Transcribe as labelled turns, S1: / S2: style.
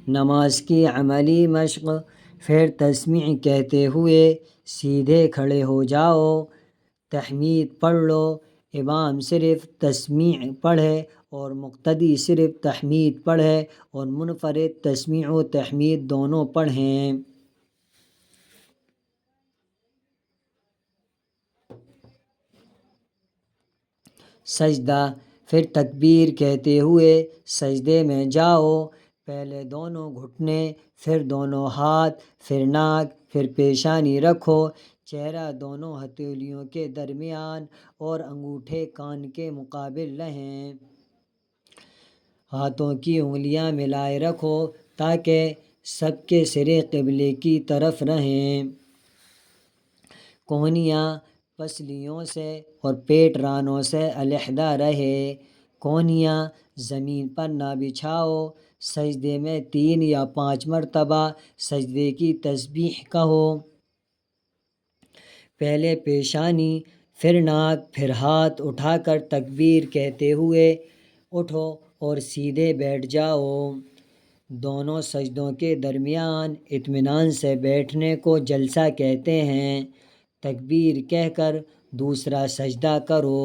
S1: نماز کی عملی مشق، پھر تسمیع کہتے ہوئے سیدھے کھڑے ہو جاؤ، تحمید پڑھ لو، امام صرف تسمیع پڑھے اور مقتدی صرف تحمید پڑھے اور منفرد تسمیع و تحمید دونوں پڑھیں۔ سجدہ، پھر تکبیر کہتے ہوئے سجدے میں جاؤ، پہلے دونوں گھٹنے، پھر دونوں ہاتھ، پھر ناک، پھر پیشانی رکھو، چہرہ دونوں ہتھیلیوں کے درمیان اور انگوٹھے کان کے مقابل رہیں۔ ہاتھوں کی انگلیاں ملائے رکھو تاکہ سب کے سرے قبلے کی طرف رہیں۔ کونیاں پسلیوں سے اور پیٹ رانوں سے علیحدہ رہے۔ کونیاں زمین پر نہ بچھاؤ۔ سجدے میں 3 یا 5 مرتبہ سجدے کی تسبیح کہو۔ پہلے پیشانی، پھر ناک، پھر ہاتھ اٹھا کر تکبیر کہتے ہوئے اٹھو اور سیدھے بیٹھ جاؤ۔ دونوں سجدوں کے درمیان اطمینان سے بیٹھنے کو جلسہ کہتے ہیں۔ تکبیر کہہ کر دوسرا سجدہ کرو۔